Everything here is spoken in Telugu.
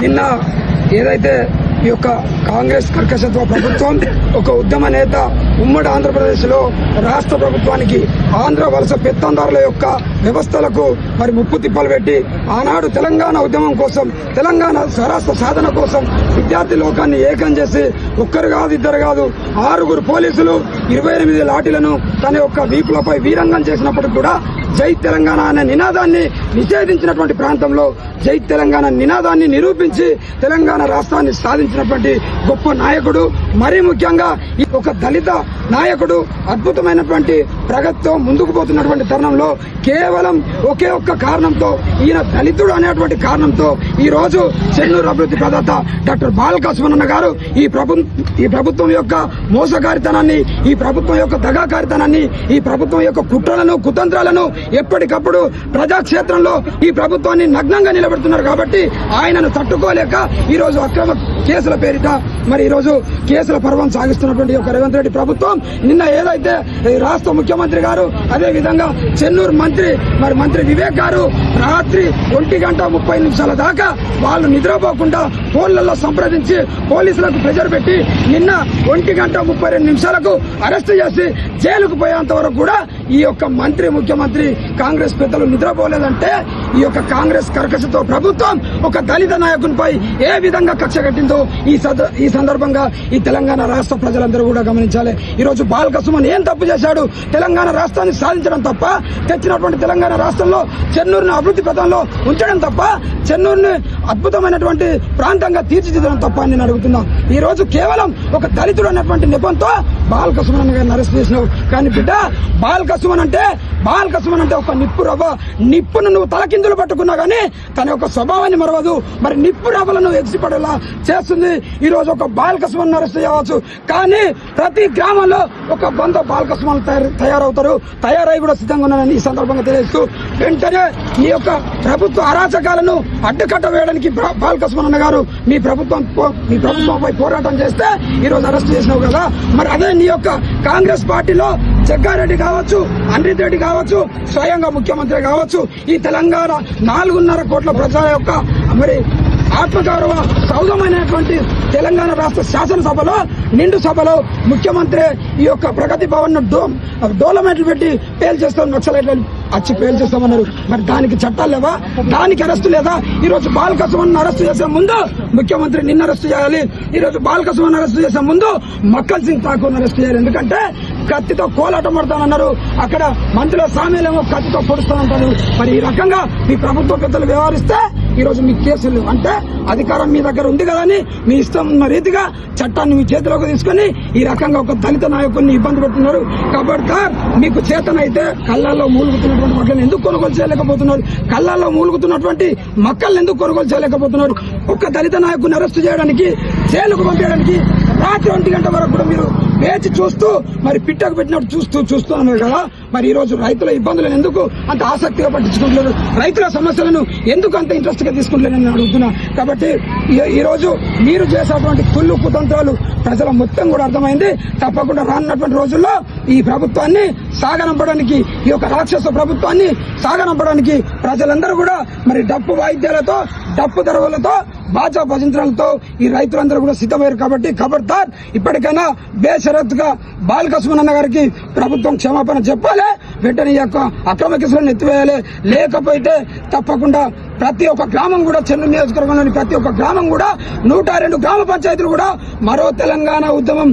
నిన్న ఏదైతే ఈ యొక్క కాంగ్రెస్ కర్కశత్వ ప్రభుత్వం ఒక ఉద్యమ నేత ఉమ్మడి ఆంధ్రప్రదేశ్ లో రాష్ట్ర ప్రభుత్వానికి ఆంధ్ర వలస పెత్తందారుల యొక్క వ్యవస్థలకు మరి ముప్పు తిప్పలు పెట్టి ఆనాడు తెలంగాణ ఉద్యమం కోసం తెలంగాణ స్వరాష్ట్ర సాధన కోసం విద్యార్థి లోకాన్ని ఏకం చేసి ఒక్కరు కాదు ఇద్దరు కాదు 6 పోలీసులు 28 లాఠీలను తన యొక్క వీపులపై వీరంగం చేసినప్పటికి కూడా జై తెలంగాణ అనే నినాదాన్ని నిషేధించినటువంటి ప్రాంతంలో జై తెలంగాణ నినాదాన్ని నిరూపించి తెలంగాణ రాష్ట్రాన్ని సాధించినటువంటి గొప్ప నాయకుడు, మరీ ముఖ్యంగా ఒక దళిత నాయకుడు అద్భుతమైనటువంటి ప్రగతితో ముందుకు పోతున్నటువంటి తరుణంలో కేవలం ఒకే ఒక్క కారణంతో, ఈయన దళితుడు అనేటువంటి కారణంతో ఈ రోజు చెన్నూరు అభివృద్ధి ప్రదాత డాక్టర్ బాలకృష్ణ గారు ఈ ప్రభుత్వం యొక్క మోసకారితనాన్ని, ఈ ప్రభుత్వం యొక్క దగాకారితనాన్ని, ఈ ప్రభుత్వం యొక్క కుట్రలను కుతంత్రాలను ఎప్పటికప్పుడు ప్రజాక్షేత్రంలో ఈ ప్రభుత్వాన్ని నగ్నంగా నిలబెడుతున్నారు. కాబట్టి ఆయనను తట్టుకోలేక ఈ రోజు అక్రమ కేసుల పేరిట మరి ఈ రోజు కేసుల పర్వం సాగిస్తున్నటువంటి ఒక రేవంత్ రెడ్డి ప్రభుత్వం నిన్న ఏదైతే రాష్ట్ర ముఖ్యమంత్రి గారు, అదే విధంగా చెన్నూరు మంత్రి వివేక్ గారు రాత్రి 1:30 దాకా వాళ్ళు నిద్రపోకుండా ఫోన్లలో సంప్రదించి పోలీసులకు ప్రెజర్ పెట్టి నిన్న 1:32 అరెస్ట్ చేసి జైలుకు పోయేంత వరకు కూడా ఈ యొక్క ముఖ్యమంత్రి కాంగ్రెస్ పెద్దలు నిద్రపోలేదంటే ఈ యొక్క కాంగ్రెస్ కర్కశతో ప్రభుత్వం ఒక దళిత నాయకునిపై ఏ విధంగా కక్ష కట్టిందో ఈ సందర్భంగా ఈ తెలంగాణ రాష్ట్ర ప్రజలందరూ కూడా గమనించాలి. ఈ రోజు బాలకృష్ణ ఏం తప్పు చేశాడు? తెలంగాణ రాష్ట్రాన్ని సాధించడం తప్ప, తెచ్చినటువంటి తెలంగాణ రాష్ట్రంలో చెన్నూరుని అభివృద్ధి పథంలో ఉంచడం తప్ప, చెన్నూరుని అద్భుతమైనటువంటి ప్రాంతంగా తీర్చిదిద్దడం తప్ప అని నేను అడుగుతున్నా. ఈ రోజు కేవలం ఒక దళితుడు అన్నటువంటి నెపంతో బాలకృష్ణ గారిని అరెస్ట్ చేసినావు. కానీ బిడ్డ, బాలకృష్ణ అంటే ఒక నిప్పు రవ్వ. నిప్పును నువ్వు తలకిందులు పట్టుకున్నా గానీ తన యొక్క స్వభావాన్ని మరవదు. మరి నిప్పు రవ్వలను ఎగిసిపడేలా చేస్తుంది. ఈ రోజు ఒక బాలకృష్ణ అరెస్ట్ చేయవచ్చు, కానీ ప్రతి గ్రామంలో ఒక బంధ బాలకృష్ణ తయారవుతారు. తయారై కూడా సిద్ధంగా ఉన్నారని ఈ సందర్భంగా తెలియజేస్తూ వెంటనే ఈ యొక్క ప్రభుత్వ అరాచకాలను అడ్డుకట్ట వేయడానికి బాలకృష్ణ గారు మీ ప్రభుత్వంపై పోరాటం చేస్తే ఈ రోజు అరెస్ట్ చేసినావు కదా. మరి అదే నీ యొక్క కాంగ్రెస్ పార్టీలో జగ్గారెడ్డి కావచ్చు, అనిరుద్ రెడ్డి కావచ్చు, స్వయంగా ముఖ్యమంత్రి కావచ్చు, ఈ తెలంగాణ 4.5 కోట్ల ప్రజల యొక్క మరి ఆత్మగౌరవ సౌధమైనటువంటి తెలంగాణ రాష్ట్ర శాసనసభలో నిండు సభలో ముఖ్యమంత్రి ఈ యొక్క ప్రగతి భవన్ డోలమెట్లు పెట్టి పేల్చేస్తాం, నక్సలైట్లను వచ్చి పేల్చేస్తామన్నారు. మరి దానికి చట్టాలు లేవా? దానికి అరెస్టు లేదా? ఈ రోజు బాలకృష్ణ అరెస్టు చేసే ముందు ముఖ్యమంత్రి నిన్న అరెస్టు చేయాలి. ఈ రోజు బాలకృష్ణ అరెస్టు చేసే ముందు మక్కల్ సింగ్ ఠాకూర్ అరెస్టు చేయాలి. ఎందుకంటే కత్తితో కోలాటం పడతానన్నారు, అక్కడ మంత్రుల సామీలేమో కత్తితో పొడుస్తానంటారు. మరి ఈ రకంగా మీ ప్రభుత్వ పెద్దలు వ్యవహరిస్తే ఈ రోజు మీ కేసులు అంటే అధికారం మీ దగ్గర ఉంది కదా అని మీ ఇష్టం ఉన్న రీతిగా చట్టాన్ని మీ చేతిలోకి తీసుకుని ఈ రకంగా ఒక దళిత నాయకుడిని ఇబ్బంది పెడుతున్నారు. కాబట్టి మీకు చేతనైతే కళ్ళల్లో మూలుగుతున్నటువంటి మక్కల్ని ఎందుకు కొనుగోలు చేయలేకపోతున్నారు? కళ్ళల్లో మూలుగుతున్నటువంటి మక్కల్ని ఎందుకు కొనుగోలు చేయలేకపోతున్నారు? ఒక్క దళిత నాయకుడిని అరెస్టు చేయడానికి, జైలుకు పంపించడానికి రాత్రి 1 గంట వరకు కూడా మీరు వేచి చూస్తూ మరి పిట్టకు పెట్టినట్టు చూస్తూ ఉన్నారు కదా. మరి ఈ రోజు రైతుల ఇబ్బందులను ఎందుకు అంత ఆసక్తిగా పట్టించుకుంటున్నారు? రైతుల సమస్యలను ఎందుకు అంత ఇంట్రెస్ట్ గా తీసుకుంటలేదని నేను అడుగుతున్నా. కాబట్టి ఈ రోజు మీరు చేసేటువంటి కుళ్ళు కుతంత్రాలు ప్రజల మొత్తం కూడా అర్థమైంది. తప్పకుండా రానున్నటువంటి రోజుల్లో ఈ ప్రభుత్వాన్ని సాగనంపడానికి, ఈ యొక్క రాక్షస ప్రభుత్వాన్ని సాగనంపడానికి ప్రజలందరూ కూడా మరి డప్పు వాయిద్యాలతో, డప్పు దరువులతో, బాజా భజంత్రాలతో ఈ రైతులందరూ కూడా సిద్ధమయ్యారు. కాబట్టి ఖబర్దార్, ఇప్పటికైనా బేషరత్తుగా బాలకృష్ణ గారికి ప్రభుత్వం క్షమాపణ చెప్పాలి. వెంటనే ఈ యొక్క అక్రమ కేసులను ఎత్తివేయాలి. లేకపోతే తప్పకుండా ప్రతి ఒక్క గ్రామం కూడా, చెన్నూరు నియోజకవర్గంలోని ప్రతి ఒక్క గ్రామం కూడా 102 గ్రామ పంచాయతీలు కూడా మరో తెలంగాణ ఉద్యమం